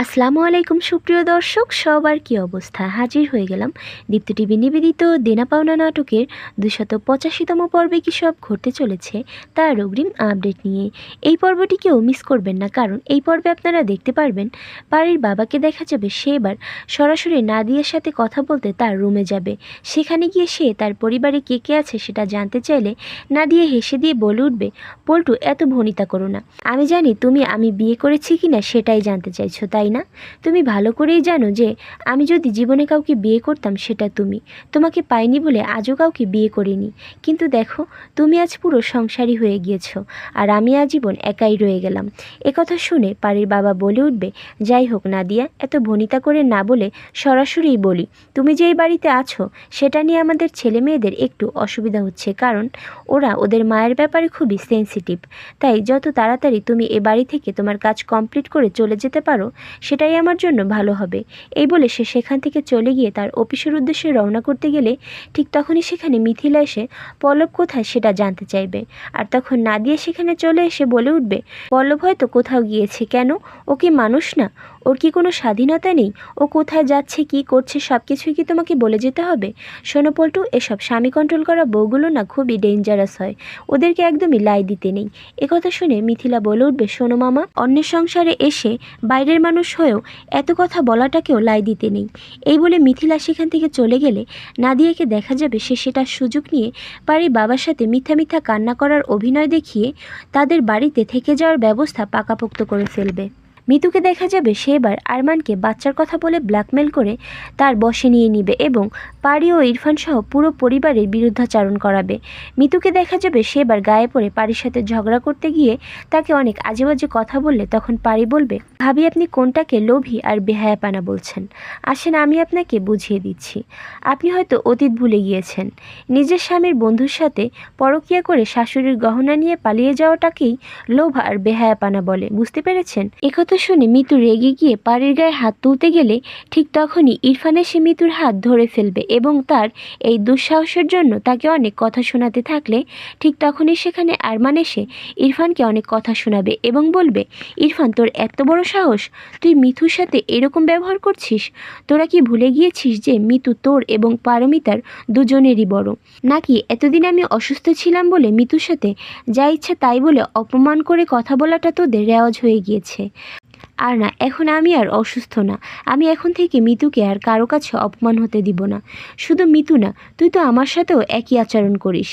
আসসালামু আলাইকুম সুপ্রিয় দর্শক, সবার কি অবস্থা? হাজির হয়ে গেলাম দীপ্ত টিভি নিবেদিত দেনা পাওনা নাটকের 285তম পর্বে কি সব ঘটতে চলেছে তার অগ্রিম আপডেট নিয়ে। এই পর্বটিকেও মিস করবেন না, কারণ এই পর্বে আপনারা দেখতে পারবেন পারির বাবাকে দেখা যাবে সে এবার সরাসরি নাদিয়ার সাথে কথা বলতে তার রুমে যাবে। সেখানে গিয়ে সে তার পরিবারে কে কে আছে সেটা জানতে চাইলে নাদিয়া হেসে দিয়ে বলে উঠবে, পল্টু এত ভনিতা করো না, আমি জানি তুমি আমি বিয়ে করেছি কিনা সেটাই জানতে চাইছো, তাই না? তুমি ভালো করেই জানো যে আমি যদি জীবনে কাউকে বিয়ে করতাম সেটা তোমাকে পাইনি বলে আজও কাউকে বিয়ে করিনি। কিন্তু দেখো, তুমি আজ পুরো সংসারী হয়ে গিয়েছো আর আমি আজীবন একাই রয়ে গেলাম। একথা শুনে পারির বাবা বলে উঠবে, যাই হোক নাদিয়া, এত ভনিতা করে না বলে সরাসরিই বলি, তুমি যেই বাড়িতে আছো সেটা নিয়ে আমাদের ছেলে মেয়েদের একটু অসুবিধা হচ্ছে, কারণ ওরা ওদের মায়ের ব্যাপারে খুবই সেনসিটিভ। তাই যত তাড়াতাড়ি তুমি এ বাড়ি থেকে তোমার কাজ কমপ্লিট করে চলে যেতে পারো সেটাই আমার জন্য ভালো হবে। এই বলে সে সেখান থেকে চলে গিয়ে তার অফিসের উদ্দেশ্যে রওনা করতে গেলে ঠিক তখনই সেখানে মিথিলা এসে পল্লব কোথায় সেটা জানতে চাইবে। আর তখন নাদিয়া সেখানে চলে এসে বলে উঠবে, পল্লব হয়তো কোথাও গিয়েছে, কেন? ও কি মানুষ না? ওর কি কোনো স্বাধীনতা নেই? ও কোথায় যাচ্ছে, কি করছে সব কিছুই কি তোমাকে বলে যেতে হবে? শোনো পল্টু, এসব স্বামী কন্ট্রোল করা বউগুলো না খুবই ডেঞ্জারাস হয়, ওদেরকে একদমই লাই দিতে নেই। একথা শুনে মিথিলা বলে উঠবে, শোনো মামা, অন্যের সংসারে এসে বাইরের মানুষ হয়েও এত কথা বলাটাকেও লাই দিতে নেই। এই বলে মিথিলা সেখান থেকে চলে গেলে নাদিয়াকে দেখা যাবে সে সেটার সুযোগ নিয়ে পারির বাবার সাথে মিথ্যা মিথ্যা কান্না করার অভিনয় দেখিয়ে তাদের বাড়িতে থেকে যাওয়ার ব্যবস্থা পাকাপোক্ত করে ফেলবে। মিতুকে দেখা যাবে সে এবার আরমানকে বাচ্চার কথা বলে ব্ল্যাকমেল করে তার বশে নিয়ে নিবে এবং পারি ও ইরফান সহ পুরো পরিবারের বিরুদ্ধাচারণ করাবে। মিতুকে দেখা যাবে সে এবার গায়ে পড়ে পারির সাথে ঝগড়া করতে গিয়ে তাকে অনেক আজে বাজে কথা বললে তখন পারি বলবে, ভাবি আপনি কোনটাকে লোভী আর বেহায়াপানা বলছেন? আসেন আমি আপনাকে বুঝিয়ে দিচ্ছি। আপনি হয়তো অতীত ভুলে গিয়েছেন। নিজের স্বামীর বন্ধুর সাথে পরকীয়া করে শাশুড়ির গহনা নিয়ে পালিয়ে যাওয়াটাকেই লোভ আর বেহায়াপানা বলে, বুঝতে পেরেছেন? একথা শুনে মিতু রেগে গিয়ে পারির গায়ে হাত তুলতে গেলে ঠিক তখনই ইরফান এসে মিতুর হাত ধরে ফেলবে এবং তার এই দুঃসাহসের জন্য তাকে অনেক কথা শোনাতে থাকলে ঠিক তখনই সেখানে আরমান এসে ইরফানকে অনেক কথা শোনাবে এবং বলবে, ইরফান তোর এত বড় সাহস, তুই মিতুর সাথে এরকম ব্যবহার করছিস? তোরা কি ভুলে গিয়েছিস যে মিতু তোর এবং পারমিতার দুজনেরই বড়? নাকি এতদিন আমি অসুস্থ ছিলাম বলে মিতুর সাথে যা ইচ্ছা তাই বলে অপমান করে কথা বলাটা তোদের রেওয়াজ হয়ে গিয়েছে? আর না, এখন আমি আর অসুস্থ না, আমি এখন থেকে মিতুকে আর কারো কাছে অপমান হতে দিব না। শুধু মিতু না, তুই তো আমার সাথেও একই আচরণ করিস,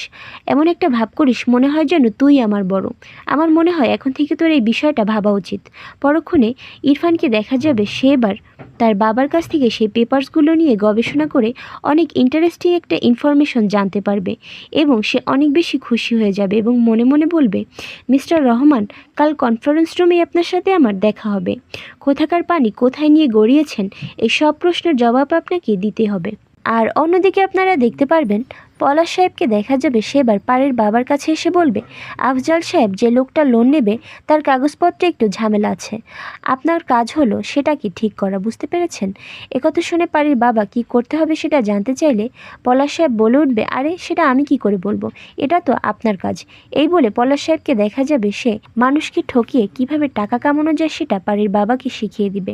এমন একটা ভাব করিস মনে হয় যেন তুই আমার বড়। আমার মনে হয় এখন থেকে তোর এই বিষয়টা ভাবা উচিত। পরক্ষণে ইরফানকে দেখা যাবে সে এবার তার বাবার কাছ থেকে সেই পেপারসগুলো নিয়ে গবেষণা করে অনেক ইন্টারেস্টিং একটা ইনফরমেশন জানতে পারবে এবং সে অনেক বেশি খুশি হয়ে যাবে এবং মনে মনে বলবে, মিস্টার রহমান, কাল কনফারেন্স রুমেই আপনার সাথে আমার দেখা হবে। কোথাকার পানি কোথায় নিয়ে গড়িয়েছেন এই সব প্রশ্নের জবাব আপনাকে দিতে হবে। আর অন্যদিকে আপনারা দেখতে পারবেন পলাশ সাহেবকে দেখা যাবে সে এবার পাড়ের বাবার কাছে এসে বলবে, আফজাল সাহেব, যে লোকটা লোন নেবে তার কাগজপত্রে একটু ঝামেলা আছে, আপনার কাজ হলো সেটা কি ঠিক করা, বুঝতে পেরেছেন? একথা শুনে পাড়ির বাবা কি করতে হবে সেটা জানতে চাইলে পলাশ সাহেব বলে উঠবে, আরে সেটা আমি কি করে বলবো, এটা তো আপনার কাজ। এই বলে পলাশ সাহেবকে দেখা যাবে সে মানুষকে ঠকিয়ে কিভাবে টাকা কামানো যায় সেটা পাড়ির বাবাকে শিখিয়ে দিবে।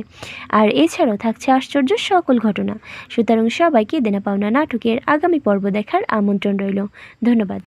আর এছাড়াও থাকছে আশ্চর্য সকল ঘটনা। সুতরাং সবাইকে দেনা পাওনা নাটকের আগামী পর্ব দেখার আমন্ত্রণ রইল। ধন্যবাদ।